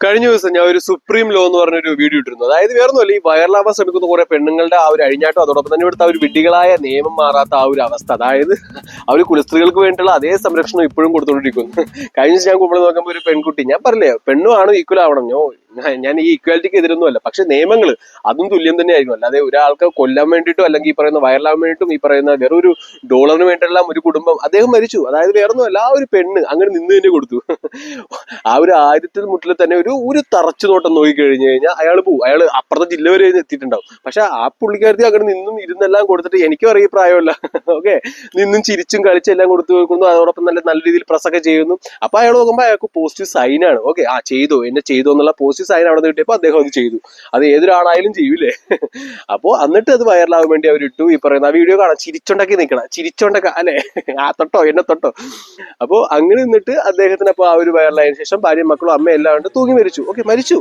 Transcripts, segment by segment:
കഴിഞ്ഞ ദിവസം ഞാൻ ഒരു സുപ്രീം ലോ എന്ന് പറഞ്ഞൊരു വീഡിയോ ഇട്ടിരുന്നു. അതായത് വേറൊന്നുമല്ല, ഈ വൈറലാവാൻ ശ്രമിക്കുന്ന കുറെ പെണ്ണുങ്ങളുടെ ആ ഒരു അഴിഞ്ഞാട്ടം, അതോടൊപ്പം തന്നെ ഇവിടുത്തെ ആ ഒരു വിഡ്ഢികളായ നിയമം മാറാത്ത ആ ഒരു അവസ്ഥ, അതായത് അവർ കുലസ്ത്രീകൾക്ക് വേണ്ടിയുള്ള അതേ സംരക്ഷണം ഇപ്പോഴും കൊടുത്തുകൊണ്ടിരിക്കുന്നു. കഴിഞ്ഞ ദിവസം ഞാൻ കുമ്പോൾ നോക്കുമ്പോൾ ഒരു പെൺകുട്ടി, ഞാൻ പറഞ്ഞില്ലേ പെണ്ണും ആണ് ഈക്വൽ ആവണം, ഞാൻ ഈ ഈക്വാലിറ്റിക്ക് എതിരൊന്നുമല്ല, പക്ഷെ നിയമങ്ങൾ അതും തുല്യം തന്നെ ആയിരിക്കും. അല്ലാതെ ഒരാൾക്ക് കൊല്ലാൻ വേണ്ടിയിട്ടോ അല്ലെങ്കിൽ ഈ പറയുന്ന വൈറലാവാൻ വേണ്ടിയിട്ടും ഈ പറയുന്ന വേറൊരു ഡോളറിന് വേണ്ടിയുള്ള ഒരു കുടുംബം അദ്ദേഹം മരിച്ചു. അതായത് വേറൊന്നുമല്ല, ആ ഒരു പെണ്ണ് അങ്ങനെ നിന്ന് തന്നെ കൊടുത്തു. ആ ഒരു ആദ്യത്തെ മുട്ടിൽ തന്നെ ഒരു തറച്ചു നോട്ടം നോക്കി കഴിഞ്ഞു കഴിഞ്ഞാൽ അയാൾ പോകും, അയാൾ അപ്പുറത്തെ ജില്ല വരെ എത്തിയിട്ടുണ്ടാവും. പക്ഷെ ആ പുള്ളിക്കാരത്തി അങ്ങനെ നിന്നും ഇരുന്നെല്ലാം കൊടുത്തിട്ട്, എനിക്കും അറിയ പ്രായമല്ല, ഓക്കെ, നിന്നും ചിരിച്ചും കളിച്ചെല്ലാം കൊടുത്തു വെക്കുന്നു, അതോടൊപ്പം നല്ല രീതിയിൽ പ്രസംഗം ചെയ്യുന്നു. അപ്പൊ അയാൾ നോക്കുമ്പോൾ അയാൾക്ക് പോസിറ്റീവ് സൈനാണ്. ഓക്കെ, ആ ചെയ്തോ, എന്നെ ചെയ്തോ എന്നുള്ള പോസിറ്റീവ് സൈൻ അവിടെ നിന്ന് കിട്ടിയപ്പോൾ അദ്ദേഹം അത് ചെയ്തു. അത് ഏതൊരാളായാലും ചെയ്യൂലേ. അപ്പോ എന്നിട്ട് അത് വൈറലാവാൻ വേണ്ടി അവരിട്ടു. ഈ പറയുന്ന ആ വീഡിയോ കാണാം, ചിരിച്ചോണ്ടൊക്കെ നിൽക്കണം, ചിരിച്ചോണ്ടൊക്കെ അല്ലെ, ആ തൊട്ടോ എന്നെ തൊട്ടോ. അപ്പോ അങ്ങനെ നിന്നിട്ട് അദ്ദേഹത്തിന് അപ്പൊ ആ ഒരു വൈറലായതിനു ശേഷം ഭാര്യയും മക്കളും അമ്മ എല്ലാം കൊണ്ട് തൂങ്ങി മരിച്ചു. ഓക്കെ, മരിച്ചു.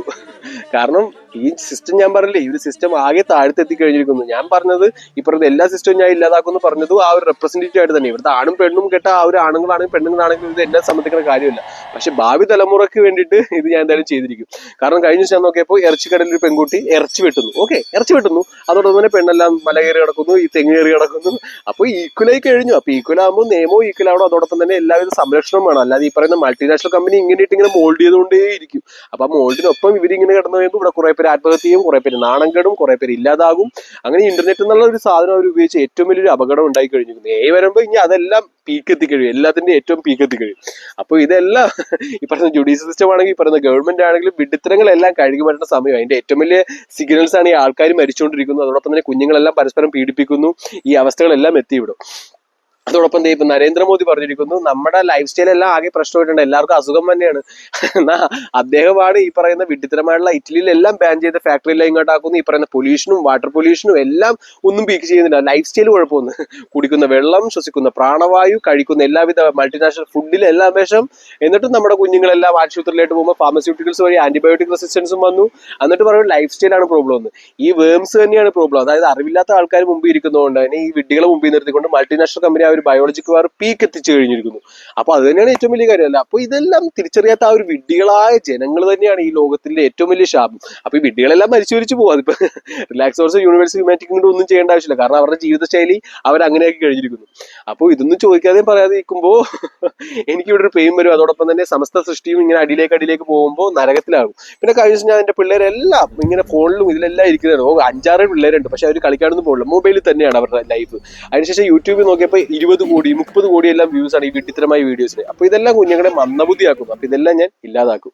കാരണം ഈ സിസ്റ്റം ഞാൻ പറഞ്ഞില്ലേ, ഈ ഒരു സിസ്റ്റം ആകെ താഴ്ത്തെത്തി കഴിഞ്ഞിരിക്കുന്നു. ഞാൻ പറഞ്ഞത് ഈ പറഞ്ഞത് എല്ലാ സിസ്റ്റവും ഞാൻ ഇല്ലാതാക്കുമെന്ന് പറഞ്ഞതും ആ ഒരു റെപ്രസെന്റേറ്റീവ് ആയിട്ട് തന്നെ. ഇവിടുത്തെ ആണും പെണ്ണും കേട്ട ആ ഒരു ആണുങ്ങളാണെങ്കിലും പെണ്ണുങ്ങളാണെങ്കിലും ഇത് എന്നെ സംബന്ധിക്കുന്ന കാര്യമില്ല. പക്ഷെ ഭാവി തലമുറയ്ക്ക് വേണ്ടിയിട്ട് ഇത് ഞാൻ എന്തായാലും ചെയ്തിരിക്കും. കാരണം കഴിഞ്ഞ ദിവസം നോക്കിയപ്പോൾ ഇറച്ചിക്കടലിൽ ഒരു പെൺകുട്ടി ഇറച്ചി വെട്ടുന്നു. ഓക്കെ, ഇറച്ചി വെട്ടുന്നു, അതോടൊപ്പം തന്നെ പെണ്ണെല്ലാം മല കയറി കിടക്കുന്നു, ഈ തെങ്ങ് കയറി കിടക്കുന്നു. അപ്പൊ ഈക്വലായി കഴിഞ്ഞു. അപ്പൊ ഈക്വൽ ആകുമ്പോൾ നിയമവും ഈക്വൽ ആവണം, അതോടൊപ്പം തന്നെ എല്ലാവിധ സംരക്ഷണവും വേണം. അല്ലാതെ ഈ പറയുന്ന മൾട്ടിനാഷണൽ കമ്പനി ഇങ്ങനെ മോൾഡ് ചെയ്തുകൊണ്ടേ ഇരിക്കും. അപ്പൊ ആ മോൾഡിനൊപ്പം ഇവരിങ്ങനെ കിടന്നു കഴിയുമ്പോൾ ഇവിടെ കുറെ പേര് ആത്മഹത്യ ചെയ്യും, കുറെ പേര് നാണം കെടും, കുറെ പേര് ഇല്ലാതാകും. അങ്ങനെ ഇന്റർനെറ്റ് എന്നുള്ള ഒരു സാധനം അവർ ഉപയോഗിച്ച് ഏറ്റവും വലിയൊരു അപകടം ഉണ്ടായി കഴിഞ്ഞിരിക്കുന്നു. വരുമ്പോൾ ഇനി അതെല്ലാം പീക്ക് എത്തിക്കഴിയും, എല്ലാത്തിന്റെ ഏറ്റവും പീക്ക് എത്തിക്കഴിയും. അപ്പൊ ഇതെല്ലാം ഈ പറയുന്ന ജുഡീഷ്യൽ സിസ്റ്റം ആണെങ്കിൽ, ഈ പറയുന്ന ഗവൺമെന്റ് ആണെങ്കിലും വിഡിത്തരങ്ങളെല്ലാം കഴുകി മാറ്റുന്ന സമയം. അതിന്റെ ഏറ്റവും വലിയ സിഗ്നൽസ് ആണ് ഈ ആൾക്കാർ മരിച്ചുകൊണ്ടിരിക്കുന്നത്. അതോടൊപ്പം തന്നെ കുഞ്ഞുങ്ങളെല്ലാം പരസ്പരം പീഡിപ്പിക്കുന്നു. ഈ അവസ്ഥകളെല്ലാം എത്തിവിടും. അതോടൊപ്പം ഇപ്പൊ നരേന്ദ്രമോദി പറഞ്ഞിരിക്കുന്നു, നമ്മുടെ ലൈഫ് സ്റ്റൈൽ എല്ലാം ആകെ പ്രശ്നമായിട്ടുണ്ട്, എല്ലാവർക്കും അസുഖം തന്നെയാണ്. എന്നാ അദ്ദേഹമാണ് ഈ പറയുന്ന വിഡ്ഢിത്തരമായിട്ടുള്ള ഇറ്റലിയിലെല്ലാം ബാൻ ചെയ്ത ഫാക്ടറി എല്ലാം ഇങ്ങോട്ടാക്കുന്നു. ഈ പറയുന്ന പൊല്യൂഷനും വാട്ടർ പൊല്യൂഷനും എല്ലാം ഒന്നും പീക്ക് ചെയ്യുന്നില്ല. ലൈഫ് സ്റ്റൈൽ കുഴപ്പമൊന്നും, കുടിക്കുന്ന വെള്ളം, ശ്വസിക്കുന്ന പ്രാണവായു, കഴിക്കുന്ന എല്ലാവിധ മൾട്ടിനാഷണൽ ഫുഡിലെല്ലാം വിഷം. എന്നിട്ടും നമ്മുടെ കുഞ്ഞുങ്ങളെല്ലാം ആശുപത്രിയിലായിട്ട് പോകുമ്പോൾ ഫാർമസ്യൂട്ടിക്കൽസ് വഴി ആന്റിബയോട്ടിക് റെസിസ്റ്റൻസും വന്നു. എന്നിട്ട് പറയുന്നത് ലൈഫ് സ്റ്റൈലാണ് പ്രോബ്ലം എന്ന്. ഈ വേംസ് തന്നെയാണ് പ്രോബ്ലം. അതായത് അറിവില്ലാത്ത ആൾക്കാർ മുമ്പിൽ ഇരിക്കുന്നതുകൊണ്ട് തന്നെ ഈ വിഡ്ഢികളെ മുമ്പിൽ നിർത്തിക്കൊണ്ട് മൾട്ടിനാഷണൽ കമ്പനി ഒരു ബയോളജിക്ക് വാർ പീക്ക് എത്തിച്ചു കഴിഞ്ഞിരിക്കുന്നു. അപ്പൊ അത് തന്നെയാണ് ഏറ്റവും വലിയ കാര്യമല്ല. അപ്പൊ ഇതെല്ലാം തിരിച്ചറിയാത്ത ആ ഒരു വിഡ്ഢികളായ ജനങ്ങൾ തന്നെയാണ് ഈ ലോകത്തിന്റെ ഏറ്റവും വലിയ ശാപം. അപ്പൊ ഈ വിഡ്ഢികളെല്ലാം മരിച്ചു പോകും. അതിപ്പോ റിലാക്സ് കോഴ്സ് യൂണിവേഴ്സിറ്റി ഹ്യൂമാനിറ്റി കൊണ്ട് ഒന്നും ചെയ്യേണ്ട ആവശ്യമില്ല. കാരണം അവരുടെ ജീവിതശൈലി അവരങ്ങനെയാക്കി കഴിഞ്ഞിരിക്കുന്നു. അപ്പോൾ ഇതൊന്നും ചോദിക്കാതെയും പറയാതെ ഇരിക്കുമ്പോൾ എനിക്കിവിടെ ഒരു പെയിൻ വരും. അതോടൊപ്പം തന്നെ സമസ്ത സൃഷ്ടിയും ഇങ്ങനെ അടിയിലേക്ക് പോകുമ്പോൾ നരകത്തിലാകും. പിന്നെ കഴിഞ്ഞ ദിവസം ഞാൻ എന്റെ പിള്ളേരെല്ലാം ഇങ്ങനെ ഫോണിലും ഇതിലെല്ലാം ഇരിക്കുന്നതാണ്. 5-6 പിള്ളേരുണ്ട്, പക്ഷെ അവർ കളിക്കാനൊന്നും പോകില്ല, മൊബൈലിൽ തന്നെയാണ് അവരുടെ ലൈഫ്. അതിനുശേഷം യൂട്യൂബിൽ നോക്കിയപ്പോൾ 20 കോടി 30 കോടി എല്ലാം വ്യൂസ് ആണ് ഈ വിഡ്ഢിത്തരമായ വീഡിയോസിന്. അപ്പൊ ഇതെല്ലാം കുഞ്ഞുങ്ങളെ മന്ദബുദ്ധിയാക്കും. അപ്പൊ ഇതെല്ലാം ഞാൻ ഇല്ലാതാക്കും.